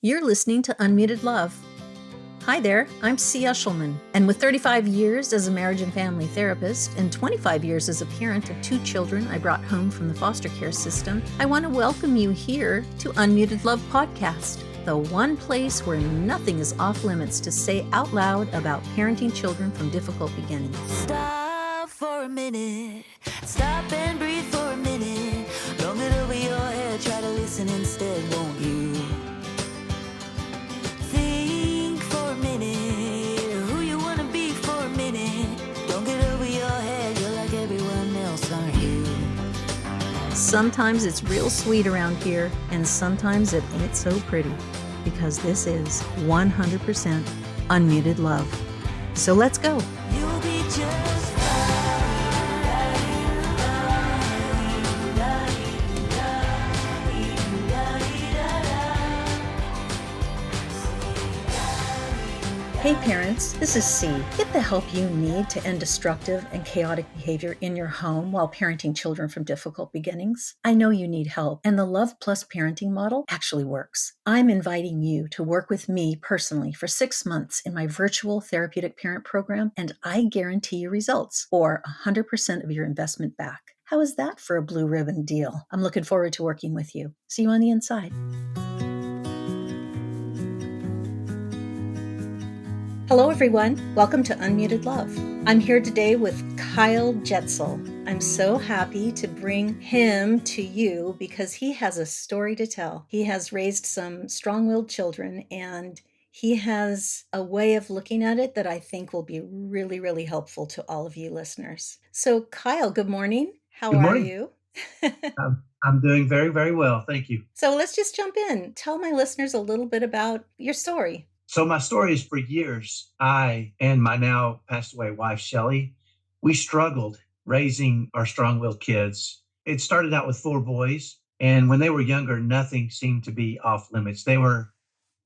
You're listening to Unmuted Love. Hi there, I'm C. Ushelman, and with 35 years as a marriage and family therapist and 25 years as a parent of 2 children I brought home from the foster care system, I want to welcome you here to Unmuted Love Podcast, the one place where nothing is off limits to say out loud about parenting children from difficult beginnings. Stop for a minute, stop and breathe for a minute. Long it over your head, try to listen instead, won't you? Think for a minute, who you wanna be for a minute. Don't get over your head, you're like everyone else, aren't you? Sometimes it's real sweet around here, and sometimes it ain't so pretty, because this is 100% Unmuted Love. So let's go. You'll be just Hey parents, this is C. Get the help you need to end destructive and chaotic behavior in your home while parenting children from difficult beginnings. I know you need help, and the Love Plus parenting model actually works. I'm inviting you to work with me personally for 6 months in my virtual therapeutic parent program, and I guarantee you results, or 100% of your investment back. How is that for a blue ribbon deal? I'm looking forward to working with you. See you on the inside. Hello, everyone. Welcome to Unmuted Love. I'm here today with Kyle Jetsel. I'm so happy to bring him to you because he has a story to tell. He has raised some strong-willed children, and he has a way of looking at it that I think will be really, really helpful to all of you listeners. So, Kyle, good morning. How Good are morning. you? I'm doing very, very well. Thank you. So let's just jump in. Tell my listeners a little bit about your story. So my story is, for years, I and my now passed away wife, Shelley, we struggled raising our strong-willed kids. It started out with 4 boys, and when they were younger, nothing seemed to be off limits. They were,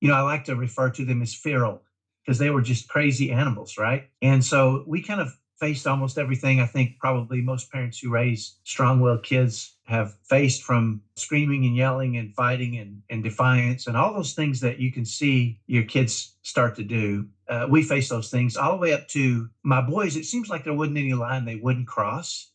I like to refer to them as feral because they were just crazy animals, right? And so we kind of faced almost everything I think probably most parents who raise strong-willed kids have faced, from screaming and yelling and fighting and defiance and all those things that you can see your kids start to do. We face those things all the way up to my boys. It seems like there wasn't any line they wouldn't cross.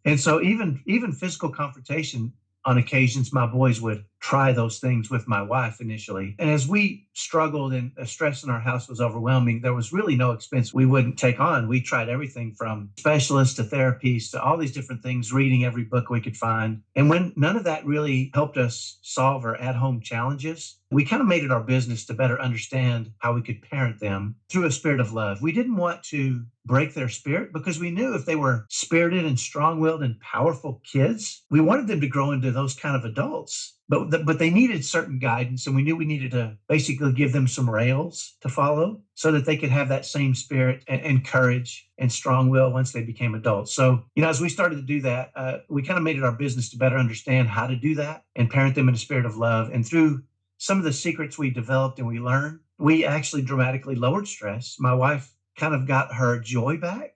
And so even physical confrontation, on occasions, my boys would try those things with my wife initially. And as we struggled and the stress in our house was overwhelming, there was really no expense we wouldn't take on. We tried everything from specialists to therapies to all these different things, reading every book we could find. And when none of that really helped us solve our at-home challenges, we kind of made it our business to better understand how we could parent them through a spirit of love. We didn't want to break their spirit because we knew if they were spirited and strong-willed and powerful kids, we wanted them to grow into those kind of adults. But they needed certain guidance, and we knew we needed to basically give them some rails to follow so that they could have that same spirit and courage and strong will once they became adults. So, as we started to do that, we kind of made it our business to better understand how to do that and parent them in a spirit of love. And through some of the secrets we developed and we learned, we actually dramatically lowered stress. My wife kind of got her joy back.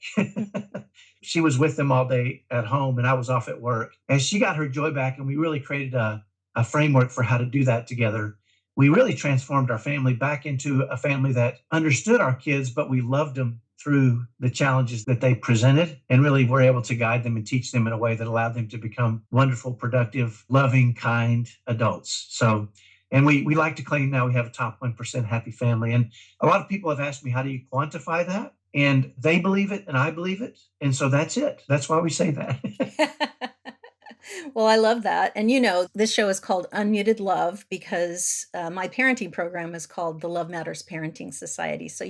She was with them all day at home and I was off at work. And she got her joy back, and we really created a framework for how to do that together. We really transformed our family back into a family that understood our kids, but we loved them through the challenges that they presented, and really were able to guide them and teach them in a way that allowed them to become wonderful, productive, loving, kind adults. So, and we like to claim now we have a top 1% happy family. And a lot of people have asked me, how do you quantify that? And they believe it and I believe it. And so that's it. That's why we say that. Well, I love that. And this show is called Unmuted Love because my parenting program is called the Love Matters Parenting Society. So,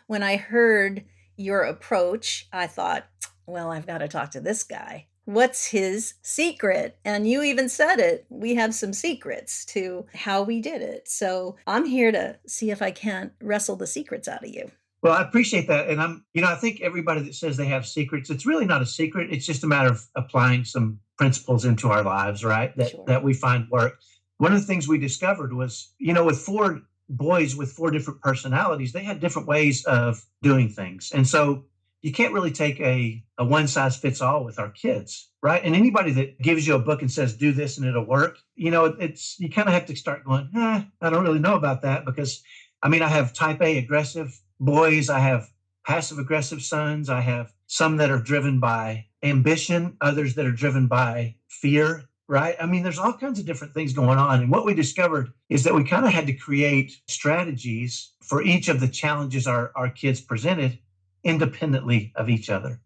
when I heard your approach, I thought, well, I've got to talk to this guy. What's his secret? And you even said it. We have some secrets to how we did it. So I'm here to see if I can't wrestle the secrets out of you. Well, I appreciate that. And I think everybody that says they have secrets, it's really not a secret. It's just a matter of applying some principles into our lives, right? That we find work. One of the things we discovered was, with 4 boys with 4 different personalities, they had different ways of doing things. And so you can't really take a one size fits all with our kids, right? And anybody that gives you a book and says, do this and it'll work, you kind of have to start going, I don't really know about that, because I mean, I have type A aggressive boys. I have passive aggressive sons. I have some that are driven by ambition, others that are driven by fear, right? I mean, there's all kinds of different things going on. And what we discovered is that we kind of had to create strategies for each of the challenges our kids presented independently of each other.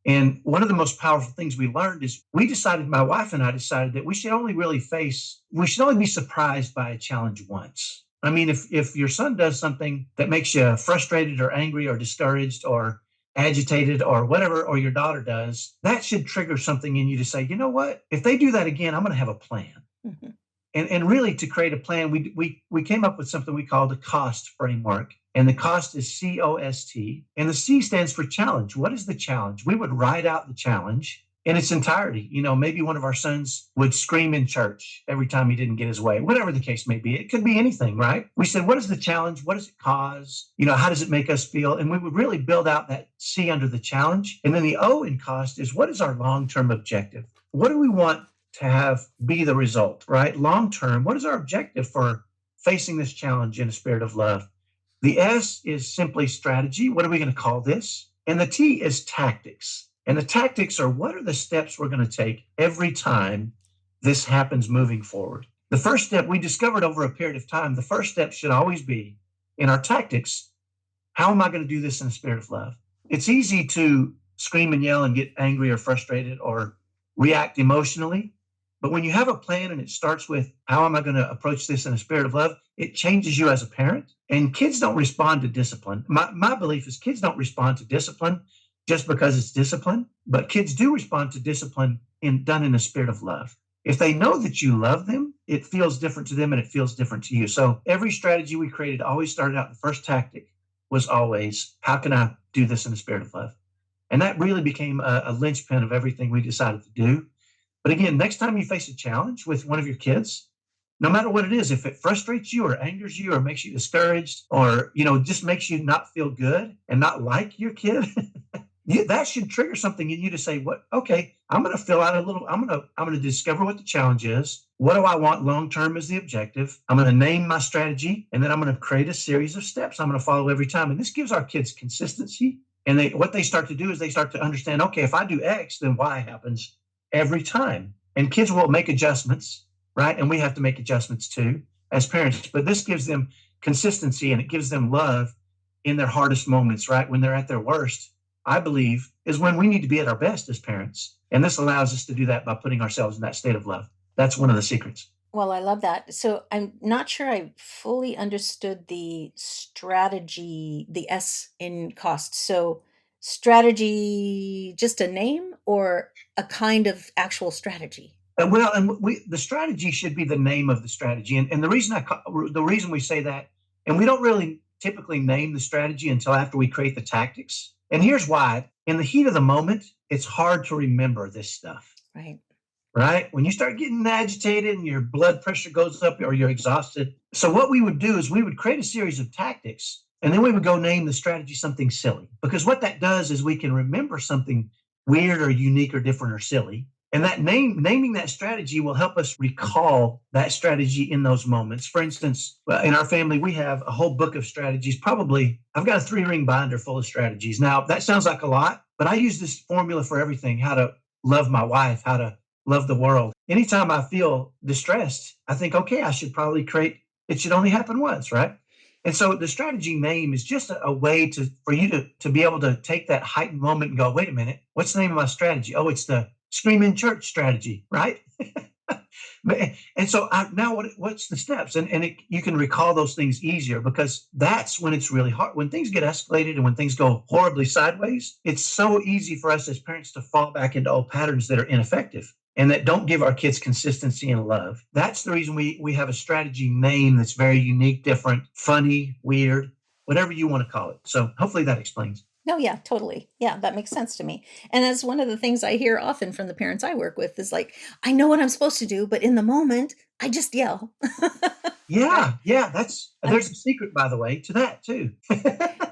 And one of the most powerful things we learned is my wife and I decided that we should only be surprised by a challenge once. I mean, if your son does something that makes you frustrated or angry or discouraged or agitated or whatever, or your daughter does, that should trigger something in you to say, you know what, if they do that again, I'm going to have a plan. Mm-hmm. And really, to create a plan, we came up with something we called the COST framework. And the COST is COST. And the C stands for challenge. What is the challenge? We would write out the challenge in its entirety. Maybe one of our sons would scream in church every time he didn't get his way, whatever the case may be. It could be anything, right? We said, what is the challenge? What does it cause? How does it make us feel? And we would really build out that C under the challenge. And then the O in COST is, what is our long-term objective? What do we want to have be the result, right? Long-term, what is our objective for facing this challenge in a spirit of love? The S is simply strategy. What are we going to call this? And the T is tactics. And the tactics are, what are the steps we're going to take every time this happens moving forward? The first step we discovered over a period of time, the first step should always be in our tactics, how am I going to do this in a spirit of love? It's easy to scream and yell and get angry or frustrated or react emotionally. But when you have a plan and it starts with, how am I going to approach this in a spirit of love? It changes you as a parent. And kids don't respond to discipline. My belief is kids don't respond to discipline just because it's discipline, but kids do respond to discipline done in a spirit of love. If they know that you love them, it feels different to them and it feels different to you. So every strategy we created always started out, the first tactic was always, how can I do this in a spirit of love? And that really became a linchpin of everything we decided to do. But again, next time you face a challenge with one of your kids, no matter what it is, if it frustrates you or angers you or makes you discouraged or, just makes you not feel good and not like your kid, that should trigger something in you to say, okay, I'm going to fill out I'm going to discover what the challenge is. What do I want long-term as the objective? I'm going to name my strategy, and then I'm going to create a series of steps I'm going to follow every time. And this gives our kids consistency. And what they start to do is they start to understand, okay, if I do X, then Y happens every time. And kids will make adjustments, right? And we have to make adjustments too as parents. But this gives them consistency, and it gives them love in their hardest moments, right? When they're at their worst, I believe, is when we need to be at our best as parents. And this allows us to do that by putting ourselves in that state of love. That's one of the secrets. Well, I love that. So I'm not sure I fully understood the strategy, the S in cost. So strategy, just a name or a kind of actual strategy? The strategy should be the name of the strategy. And the reason we say that, and we don't really typically name the strategy until after we create the tactics. And here's why. In the heat of the moment, it's hard to remember this stuff. Right? When you start getting agitated and your blood pressure goes up or you're exhausted. So what we would do is we would create a series of tactics, and then we would go name the strategy something silly. Because what that does is we can remember something weird or unique or different or silly. And that naming that strategy will help us recall that strategy in those moments. For instance, in our family, we have a whole book of strategies. I've got a 3-ring binder full of strategies. Now, that sounds like a lot, but I use this formula for everything: how to love my wife, how to love the world. Anytime I feel distressed, I think, okay, I should probably it should only happen once, right? And so the strategy name is just a way for you to be able to take that heightened moment and go, wait a minute, what's the name of my strategy? Oh, it's the scream in church strategy, right? And so now what's the steps? And you can recall those things easier, because that's when it's really hard. When things get escalated and when things go horribly sideways, it's so easy for us as parents to fall back into old patterns that are ineffective and that don't give our kids consistency and love. That's the reason we have a strategy name that's very unique, different, funny, weird, whatever you want to call it. So hopefully that explains. No, yeah, totally. Yeah, that makes sense to me. And that's one of the things I hear often from the parents I work with is like, I know what I'm supposed to do, but in the moment, I just yell. Yeah, there's a secret, by the way, to that too.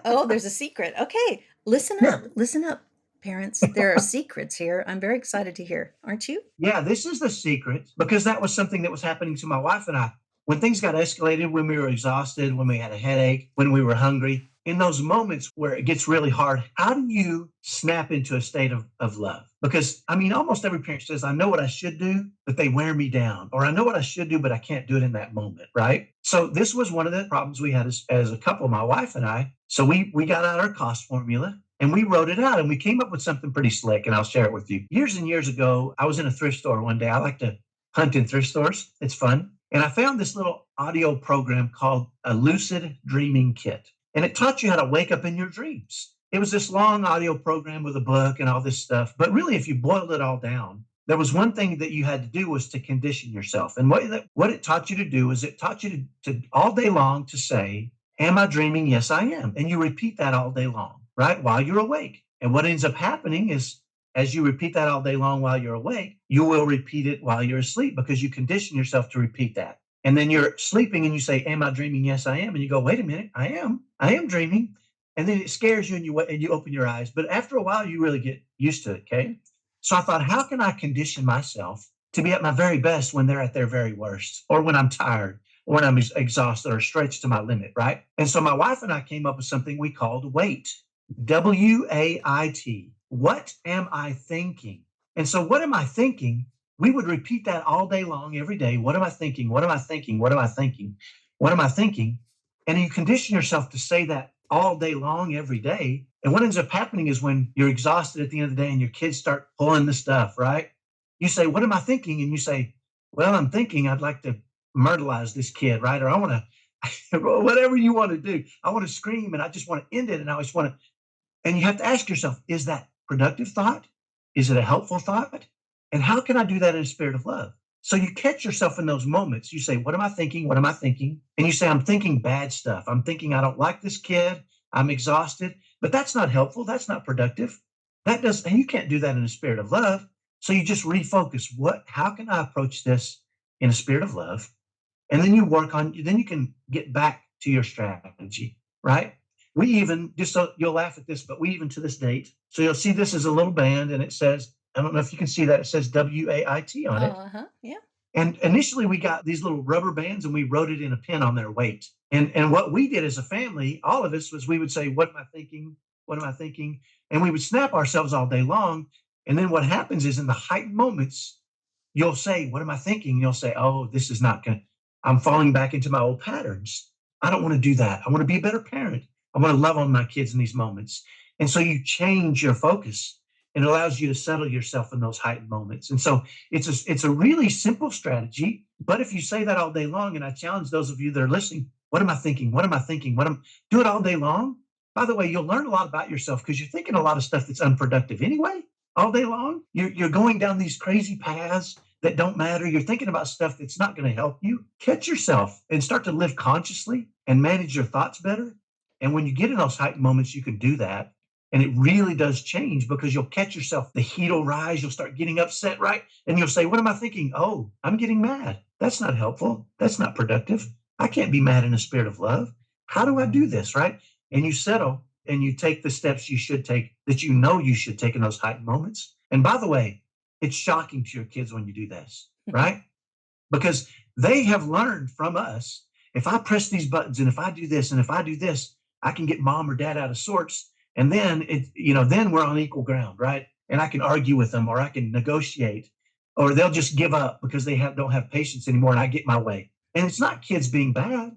Oh, there's a secret. Okay, listen up. parents. There are secrets here. I'm very excited to hear. Aren't you? Yeah, this is the secret because that was something that was happening to my wife and I. When things got escalated, when we were exhausted, when we had a headache, when we were hungry, in those moments where it gets really hard, how do you snap into a state of love? Because, I mean, almost every parent says, I know what I should do, but they wear me down. Or I know what I should do, but I can't do it in that moment, right? So this was one of the problems we had as a couple, my wife and I. So we got out our cost formula and we wrote it out and we came up with something pretty slick, and I'll share it with you. Years and years ago, I was in a thrift store one day. I like to hunt in thrift stores, it's fun. And I found this little audio program called a lucid dreaming kit. And it taught you how to wake up in your dreams. It was this long audio program with a book and all this stuff. But really, if you boiled it all down, there was one thing that you had to do was to condition yourself. And what it taught you to do is it taught you to all day long to say, am I dreaming? Yes, I am. And you repeat that all day long, right? While you're awake. And what ends up happening is as you repeat that all day long while you're awake, you will repeat it while you're asleep because you condition yourself to repeat that. And then you're sleeping and you say, am I dreaming? Yes, I am. And you go, wait a minute, I am dreaming. And then it scares you and you open your eyes. But after a while, you really get used to it. Okay. So I thought, how can I condition myself to be at my very best when they're at their very worst, or when I'm tired, or when I'm exhausted or stretched to my limit, right? And so my wife and I came up with something we called WAIT, WAIT. What am I thinking? And so, what am I thinking? We would repeat that all day long, every day. What am I thinking? What am I thinking? What am I thinking? What am I thinking? And you condition yourself to say that all day long, every day. And what ends up happening is when you're exhausted at the end of the day and your kids start pulling the stuff, right? You say, what am I thinking? And you say, well, I'm thinking I'd like to myrtleize this kid, right? Or I want to, whatever you want to do. I want to scream and I just want to end it. And I just want to, and you have to ask yourself, is that productive thought? Is it a helpful thought? And how can I do that in a spirit of love? So you catch yourself in those moments. You say, what am I thinking? What am I thinking? And you say, I'm thinking bad stuff. I'm thinking I don't like this kid. I'm exhausted. But that's not helpful. That's not productive. And you can't do that in a spirit of love. So you just refocus. How can I approach this in a spirit of love? And then then you can get back to your strategy, right? We even, just so you'll laugh at this, but we even to this date, so you'll see this is a little band and it says, I don't know if you can see that, it says WAIT on it. Uh-huh. Yeah. And initially we got these little rubber bands and we wrote it in a pen on their weight. And what we did as a family, all of us, was we would say, what am I thinking? What am I thinking? And we would snap ourselves all day long. And then what happens is in the heightened moments, you'll say, what am I thinking? You'll say, oh, this is not going to, I'm falling back into my old patterns. I don't want to do that. I want to be a better parent. I want to love on my kids in these moments. And so you change your focus. It allows you to settle yourself in those heightened moments. And so it's a really simple strategy. But if you say that all day long, and I challenge those of you that are listening, what am I thinking? What am I thinking? Do it all day long. By the way, you'll learn a lot about yourself because you're thinking a lot of stuff that's unproductive anyway, all day long. You're going down these crazy paths that don't matter. You're thinking about stuff that's not going to help you. Catch yourself and start to live consciously and manage your thoughts better. And when you get in those heightened moments, you can do that. And it really does change because you'll catch yourself. The heat will rise. You'll start getting upset, right? And you'll say, what am I thinking? Oh, I'm getting mad. That's not helpful. That's not productive. I can't be mad in a spirit of love. How do I do this, right? And you settle and you take the steps you should take that you know you should take in those heightened moments. And by the way, it's shocking to your kids when you do this, right? Because they have learned from us, if I press these buttons and if I do this and if I do this, I can get mom or dad out of sorts. And then then we're on equal ground, right? And I can argue with them or I can negotiate, or they'll just give up because they don't have patience anymore and I get my way. And it's not kids being bad.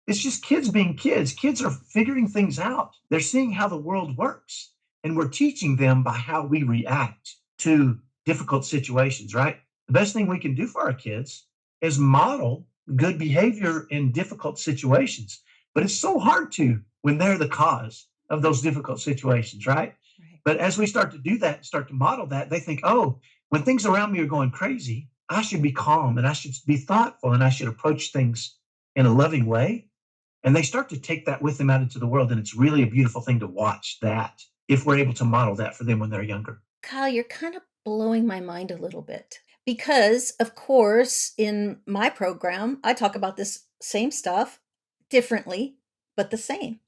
It's just kids being kids. Kids are figuring things out. They're seeing how the world works. And we're teaching them by how we react to difficult situations, right? The best thing we can do for our kids is model good behavior in difficult situations. But it's so hard to when they're the cause of those difficult situations, right? But as we start to do that, start to model that, they think, oh, when things around me are going crazy, I should be calm and I should be thoughtful and I should approach things in a loving way. And they start to take that with them out into the world. And it's really a beautiful thing to watch that if we're able to model that for them when they're younger. Kyle, you're kind of blowing my mind a little bit because, of course, in my program, I talk about this same stuff differently, but the same.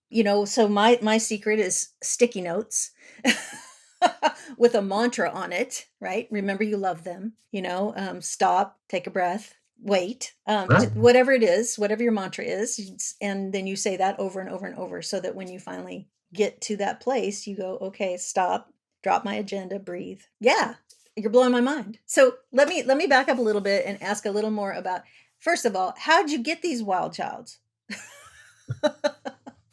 So my secret is sticky notes. with a mantra on it, right? Remember you love them, stop, take a breath, wait, Right. whatever it is, whatever your mantra is. And then you say that over and over and over so that when you finally get to that place, you go, okay, stop, drop my agenda, breathe. Yeah, you're blowing my mind. So let me back up a little bit and ask a little more about, first of all, how'd you get these wild childs?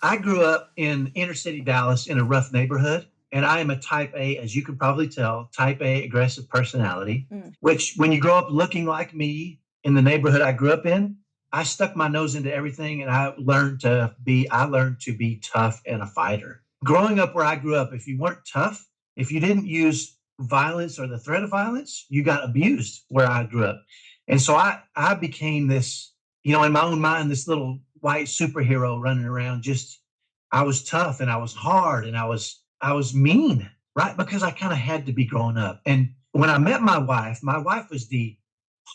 I grew up in inner city Dallas in a rough neighborhood, and I am a type A, as you can probably tell, type A aggressive personality, Mm. which when you grow up looking like me in the neighborhood I grew up in, I stuck my nose into everything and I learned to be tough and a fighter. Growing up where I grew up, if you weren't tough, if you didn't use violence or the threat of violence, you got abused where I grew up. And so I became this, in my own mind, this little white superhero running around. Just I was tough and I was hard and I was mean, right? Because I kind of had to be growing up. And when I met my wife was the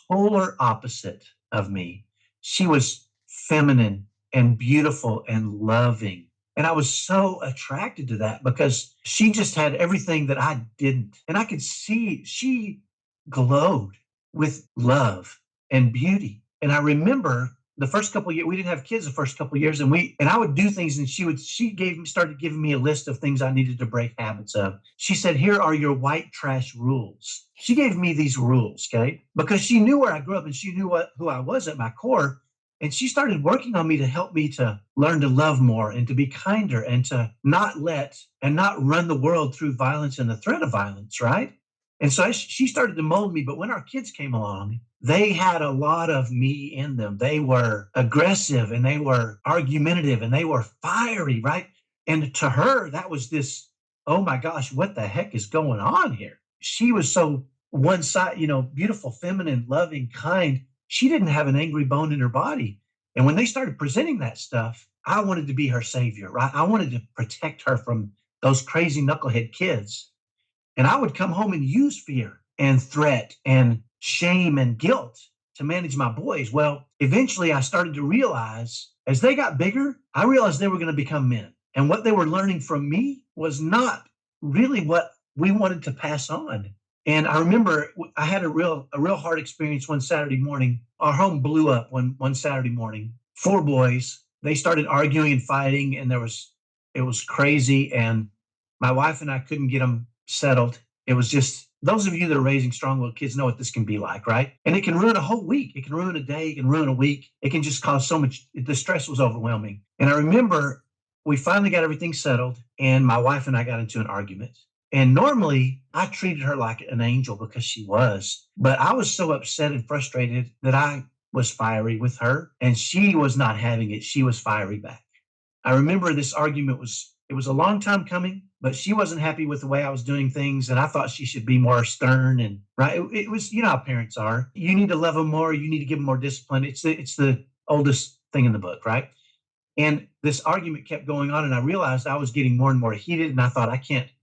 polar opposite of me. She was feminine and beautiful and loving. And I was so attracted to that because she just had everything that I didn't. And I could see she glowed with love and beauty. And I remember the first couple of years, we didn't have kids the first couple of years, and I would do things, and started giving me a list of things I needed to break habits of. She said, "Here are your white trash rules." She gave me these rules, okay, because she knew where I grew up and she knew who I was at my core, and she started working on me to help me to learn to love more and to be kinder and to not run the world through violence and the threat of violence, right? And so she started to mold me. But when our kids came along, they had a lot of me in them. They were aggressive and they were argumentative and they were fiery, right? And to her, that was this, oh my gosh, what the heck is going on here? She was so one side, beautiful, feminine, loving, kind. She didn't have an angry bone in her body. And when they started presenting that stuff, I wanted to be her savior, right? I wanted to protect her from those crazy knucklehead kids. And I would come home and use fear and threat and shame and guilt to manage my boys. Well, eventually I started to realize as they got bigger, I realized they were going to become men. And what they were learning from me was not really what we wanted to pass on. And I remember I had a real hard experience one Saturday morning. Our home blew up one Saturday morning. Four boys, they started arguing and fighting, and it was crazy. And my wife and I couldn't get them settled. It was just, those of you that are raising strong-willed kids know what this can be like, right? And it can ruin a whole week. It can ruin a day. It can ruin a week. It can just cause so much, the stress was overwhelming. And I remember we finally got everything settled, and my wife and I got into an argument. And normally I treated her like an angel because she was, but I was so upset and frustrated that I was fiery with her, and she was not having it. She was fiery back. I remember this argument it was a long time coming, but she wasn't happy with the way I was doing things. And I thought she should be more stern and right. It was, how parents are. You need to love them more. You need to give them more discipline. It's the oldest thing in the book, right? And this argument kept going on. And I realized I was getting more and more heated. And I thought,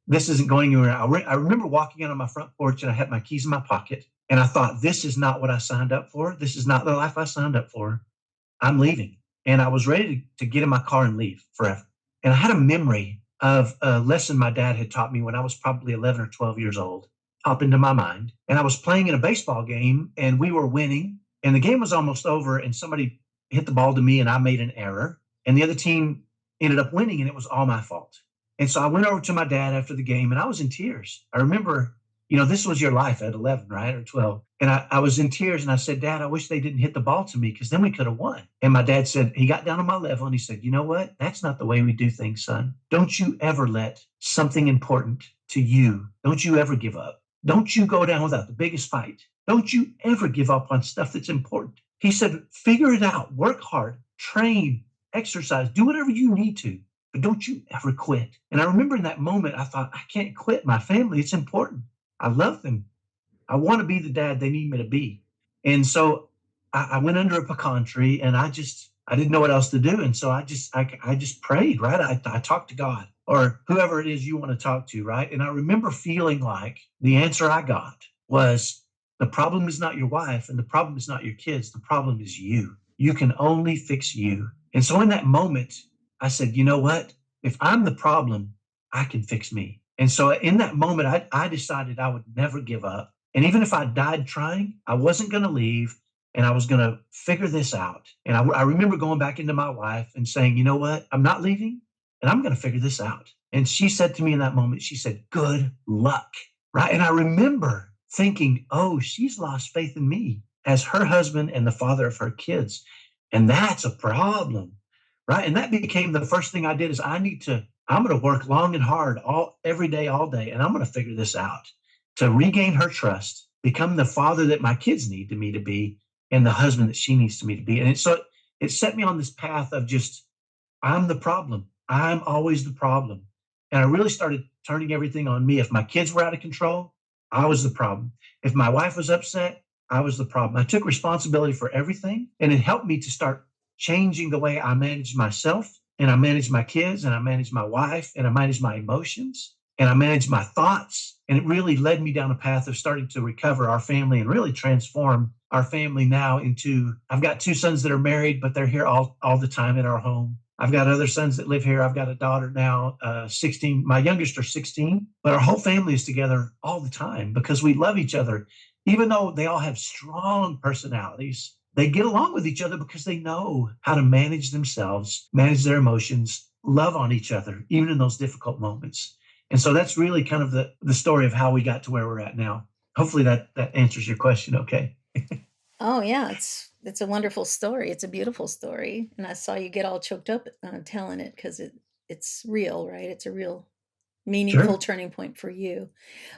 this isn't going anywhere. I remember walking out on my front porch and I had my keys in my pocket. And I thought, this is not what I signed up for. This is not the life I signed up for. I'm leaving. And I was ready to get in my car and leave forever. And I had a memory of a lesson my dad had taught me when I was probably 11 or 12 years old, pop into my mind. And I was playing in a baseball game and we were winning and the game was almost over and somebody hit the ball to me and I made an error and the other team ended up winning and it was all my fault. And so I went over to my dad after the game and I was in tears. I remember, this was your life at 11, right? Or 12. And I was in tears and I said, Dad, I wish they didn't hit the ball to me because then we could have won. And my dad said, he got down on my level and he said, you know what? That's not the way we do things, son. Don't you ever let something important to you, don't you ever give up. Don't you go down without the biggest fight. Don't you ever give up on stuff that's important. He said, figure it out, work hard, train, exercise, do whatever you need to, but don't you ever quit. And I remember in that moment, I thought, I can't quit my family. It's important. I love them. I want to be the dad they need me to be. And so I went under a pecan tree and I didn't know what else to do. And so I just prayed, right? I talked to God or whoever it is you want to talk to, right? And I remember feeling like the answer I got was the problem is not your wife and the problem is not your kids. The problem is you. You can only fix you. And so in that moment, I said, you know what? If I'm the problem, I can fix me. And so in that moment, I decided I would never give up. And even if I died trying, I wasn't going to leave and I was going to figure this out. And I remember going back into my wife and saying, you know what? I'm not leaving and I'm going to figure this out. And she said to me in that moment, she said, good luck. Right. And I remember thinking, oh, she's lost faith in me as her husband and the father of her kids. And that's a problem. Right. And that became the first thing I did is I'm going to work long and hard every day, all day, and I'm going to figure this out to regain her trust, become the father that my kids need me to be, and the husband that she needs me to be. And so it set me on this path of just I'm the problem. I'm always the problem. And I really started turning everything on me. If my kids were out of control, I was the problem. If my wife was upset, I was the problem. I took responsibility for everything, and it helped me to start changing the way I managed myself, and I managed my kids, and I managed my wife, and I managed my emotions, and I managed my thoughts. And it really led me down a path of starting to recover our family and really transform our family now into I've got two sons that are married, but they're here all the time in our home. I've got other sons that live here. I've got a daughter now, 16. My youngest are 16, but our whole family is together all the time because we love each other. Even though they all have strong personalities, they get along with each other because they know how to manage themselves, manage their emotions, love on each other, even in those difficult moments. And so that's really kind of the story of how we got to where we're at now. Hopefully that answers your question okay. Oh yeah, it's a wonderful story. It's a beautiful story, and I saw you get all choked up telling it because it's real, right? It's a real meaningful Sure. turning point for you.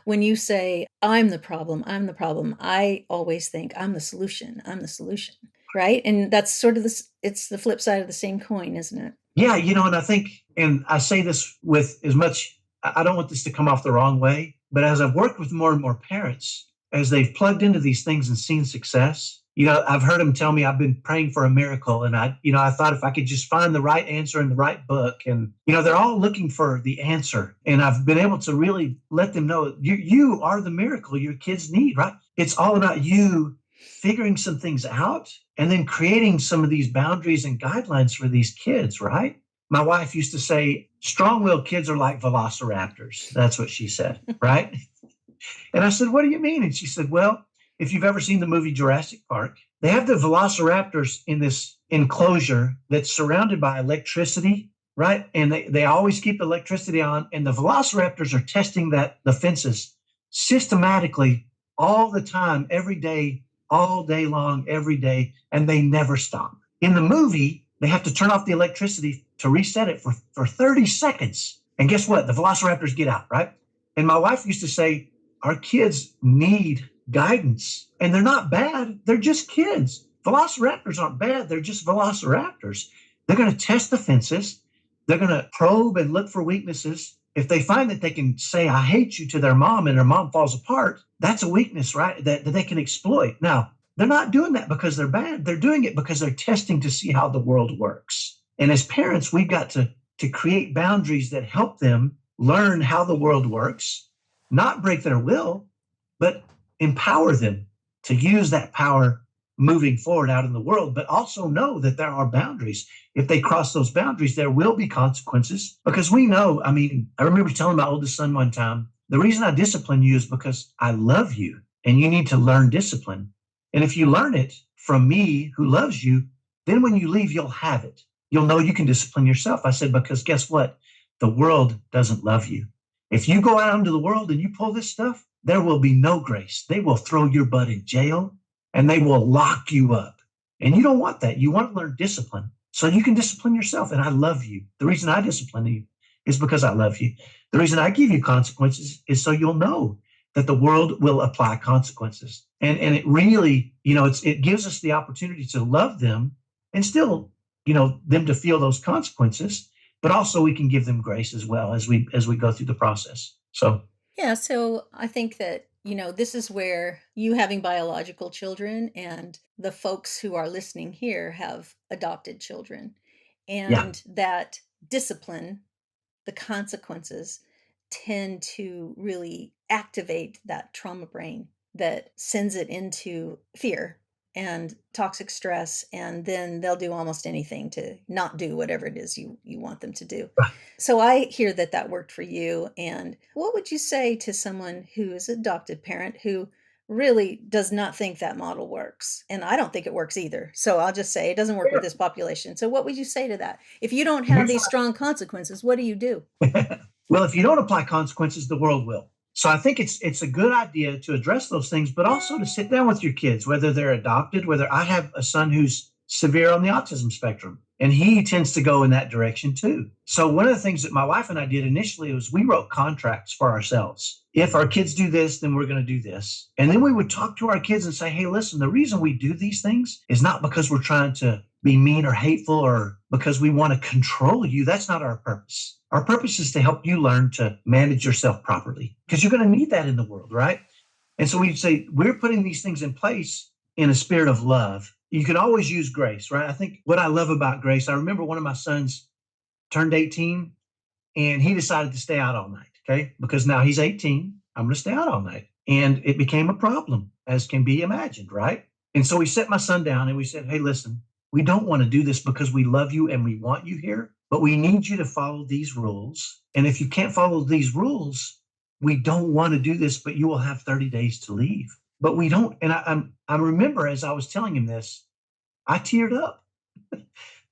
When you say, I'm the problem, I'm the problem, I always think I'm the solution, I'm the solution, right? And that's sort of this, it's the flip side of the same coin, isn't it? Yeah, and I think, and I say this with as much, I don't want this to come off the wrong way, but as I've worked with more and more parents, as they've plugged into these things and seen success, I've heard them tell me I've been praying for a miracle. And I thought if I could just find the right answer in the right book. And, they're all looking for the answer. And I've been able to really let them know you are the miracle your kids need, right? It's all about you figuring some things out and then creating some of these boundaries and guidelines for these kids, right? My wife used to say, strong willed kids are like velociraptors. That's what she said, right? And I said, what do you mean? And she said, well, if you've ever seen the movie Jurassic Park, they have the velociraptors in this enclosure that's surrounded by electricity, right? And they always keep electricity on. And the velociraptors are testing the fences systematically all the time, every day, all day long, every day, and they never stop. In the movie, they have to turn off the electricity to reset it for 30 seconds. And guess what? The velociraptors get out, right? And my wife used to say, our kids need guidance, and they're not bad. They're just kids. Velociraptors aren't bad. They're just velociraptors. They're going to test the fences. They're going to probe and look for weaknesses. If they find that they can say, I hate you to their mom and their mom falls apart, that's a weakness, right? That they can exploit. Now, they're not doing that because they're bad. They're doing it because they're testing to see how the world works. And as parents, we've got to create boundaries that help them learn how the world works, not break their will, but empower them to use that power moving forward out in the world, but also know that there are boundaries. If they cross those boundaries, there will be consequences because we know. I mean, I remember telling my oldest son one time, the reason I discipline you is because I love you and you need to learn discipline. And if you learn it from me who loves you, then when you leave, you'll have it. You'll know you can discipline yourself. I said, because guess what? The world doesn't love you. If you go out into the world and you pull this stuff, there will be no grace. They will throw your butt in jail and they will lock you up. And you don't want that. You want to learn discipline so you can discipline yourself. And I love you. The reason I discipline you is because I love you. The reason I give you consequences is so you'll know that the world will apply consequences. And it really, it gives us the opportunity to love them and still, them to feel those consequences, but also we can give them grace as well as we go through the process. So Yeah, so I think that, this is where you having biological children and the folks who are listening here have adopted children, yeah, and that discipline, the consequences tend to really activate that trauma brain that sends it into fear and toxic stress, and then they'll do almost anything to not do whatever it is you want them to do. Right. So I hear that that worked for you. And what would you say to someone who is an adopted parent who really does not think that model works? And I don't think it works either. So I'll just say it doesn't work with this population. So what would you say to that? If you don't have Here's these strong consequences, what do you do? well, if you don't apply consequences, the world will. So I think it's a good idea to address those things, but also to sit down with your kids, whether they're adopted, whether I have a son who's severe on the autism spectrum, and he tends to go in that direction too. So one of the things that my wife and I did initially was we wrote contracts for ourselves. If our kids do this, then we're going to do this. And then we would talk to our kids and say, hey, listen, the reason we do these things is not because we're trying to be mean or hateful or because we want to control you. That's not our purpose. Our purpose is to help you learn to manage yourself properly because you're going to need that in the world, right? And so we'd say, we're putting these things in place in a spirit of love. You can always use grace, right? I think what I love about grace, I remember one of my sons turned 18 and he decided to stay out all night, okay? Because now he's 18, I'm going to stay out all night. And it became a problem, as can be imagined, right? And so we set my son down and we said, hey, listen, we don't want to do this because we love you and we want you here, but we need you to follow these rules. And if you can't follow these rules, we don't want to do this, but you will have 30 days to leave. But we don't. And I remember as I was telling him this, I teared up.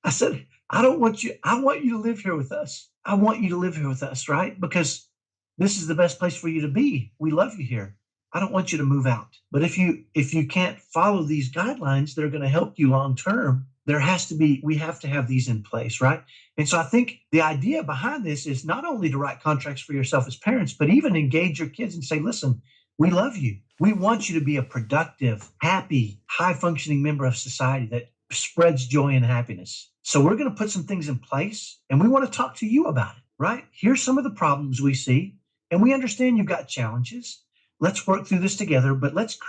I said, I don't want you. I want you to live here with us. I want you to live here with us, right? Because this is the best place for you to be. We love you here. I don't want you to move out. But if you can't follow these guidelines that are going to help you long term, we have to have these in place, right? And so I think the idea behind this is not only to write contracts for yourself as parents, but even engage your kids and say, listen, we love you. We want you to be a productive, happy, high functioning member of society that spreads joy and happiness. So we're going to put some things in place and we want to talk to you about it, right? Here's some of the problems we see. And we understand you've got challenges. Let's work through this together, but let's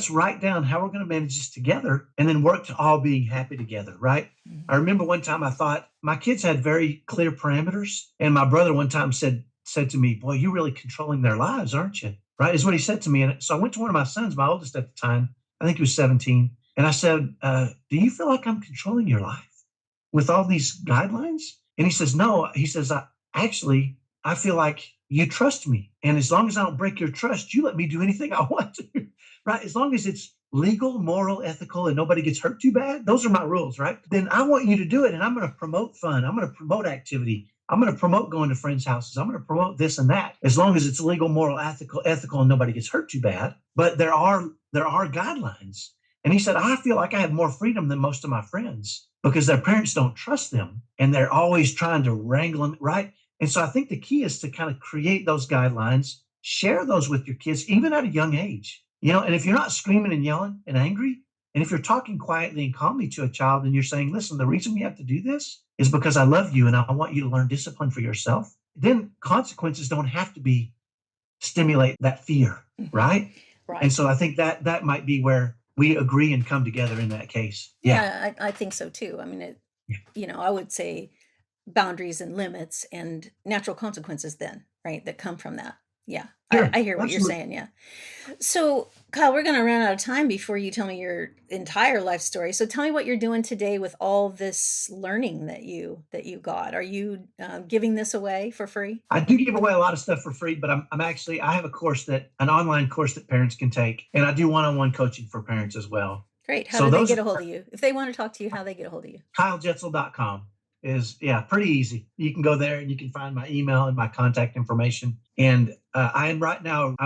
write down how we're going to manage this together and then work to all being happy together, right? I remember one time I thought my kids had very clear parameters. And my brother one time said to me, boy, you're really controlling their lives, aren't you? Right? Is what he said to me. And so I went to one of my sons, my oldest at the time, I think he was 17. And I said, do you feel like I'm controlling your life with all these guidelines? And he says, no. He says, I feel like you trust me. And as long as I don't break your trust, you let me do anything I want to, right? As long as it's legal, moral, ethical, and nobody gets hurt too bad, those are my rules, right? Then I want you to do it. And I'm going to promote fun. I'm going to promote activity. I'm going to promote going to friends' houses. I'm going to promote this and that, as long as it's legal, moral, ethical, and nobody gets hurt too bad. But there are guidelines. And he said, I feel like I have more freedom than most of my friends because their parents don't trust them and they're always trying to wrangle them, right? And so I think the key is to kind of create those guidelines, share those with your kids, even at a young age, and if you're not screaming and yelling and angry, and if you're talking quietly and calmly to a child and you're saying, listen, the reason we have to do this is because I love you and I want you to learn discipline for yourself, then consequences don't have to stimulate that fear, right? Right. And so I think that might be where we agree and come together in that case. Yeah, I think so too. I mean, Yeah. I would say boundaries and limits and natural consequences then, right, that come from that. Yeah, Sure. I hear what you're Absolutely. saying, yeah. So, Kyle, we're gonna run out of time before you tell me your entire life story. So tell me what you're doing today with all this learning that you got. Are you, giving this away for free? I do give away a lot of stuff for free, but I have an online course that parents can take, and I do one-on-one coaching for parents as well. Great. How So do they those get a hold of you? If they wanna talk to you, how they get a hold of you? KyleJetsel.com is, yeah, pretty easy. You can go there and you can find my email and my contact information. And I'm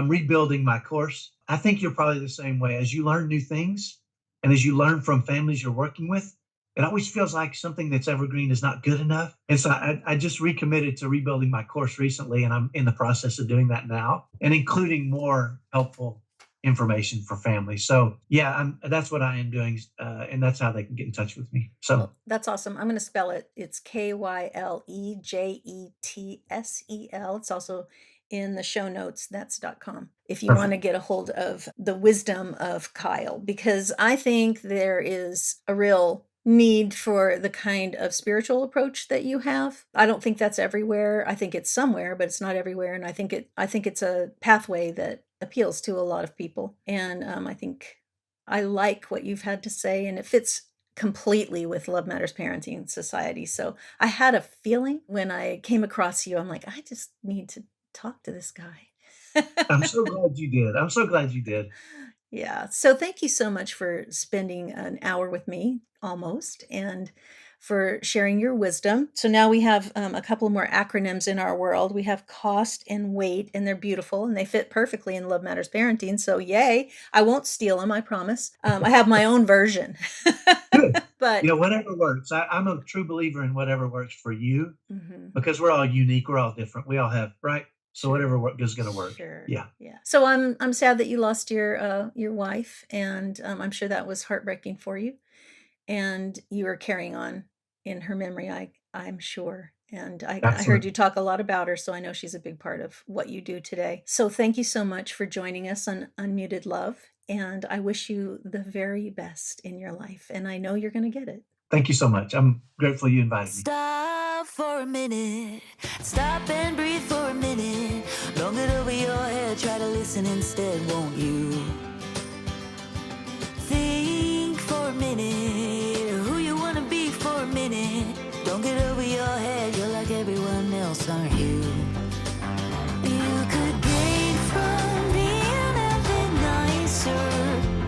rebuilding my course. I think you're probably the same way. As you learn new things and as you learn from families you're working with, it always feels like something that's evergreen is not good enough. And so I just recommitted to rebuilding my course recently, and I'm in the process of doing that now and including more helpful information for families. So yeah, that's what I am doing, and that's how they can get in touch with me. So Well, that's awesome. I'm gonna spell it. It's KYLEJETSEL. It's also in the show notes. That's.com. If you want perfect. to get a hold of the wisdom of Kyle, because I think there is a real need for the kind of spiritual approach that you have. I don't think that's everywhere. I think it's somewhere, but it's not everywhere. And I think it's a pathway that appeals to a lot of people. And I think I like what you've had to say, and it fits completely with Love Matters Parenting Society. So I had a feeling when I came across you, I'm like, I just need to talk to this guy. I'm so glad you did. I'm so glad you did. Yeah. So thank you so much for spending an hour with me almost and for sharing your wisdom. So now we have a couple more acronyms in our world. We have cost and weight, and they're beautiful and they fit perfectly in Love Matters Parenting. So, yay. I won't steal them, I promise. I have my own version. Good. But Whatever works. I'm a true believer in whatever works for you mhm. because we're all unique. We're all different. We all have, right? So Sure. whatever is going to work. Sure. Yeah. Yeah. So I'm sad that you lost your wife, and I'm sure that was heartbreaking for you. And you are carrying on in her memory, I'm sure. And I heard Absolutely. you talk a lot about her, so I know she's a big part of what you do today. So thank you so much for joining us on Unmuted Love. And I wish you the very best in your life. And I know you're going to get it. Thank you so much. I'm grateful you invited me. Stop for a minute. Stop and breathe for a minute. Don't get over your head. Try to listen instead, won't you? Think for a minute. Who you want to be for a minute. Don't get over your head. You're like everyone else, aren't you? You could gain from being a bit nicer.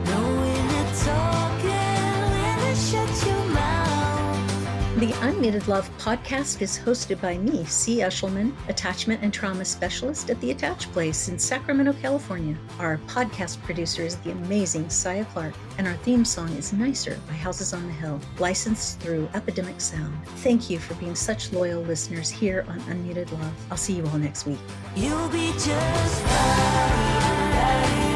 Know when to talk and when to shut your mouth. The Unmuted Love podcast is hosted by me, C. Eshelman, attachment and trauma specialist at the Attach Place in Sacramento, California. Our podcast producer is the amazing Saya Clark, and our theme song is Nicer by Houses on the Hill, licensed through Epidemic Sound. Thank you for being such loyal listeners here on Unmuted Love. I'll see you all next week. You'll be just fine.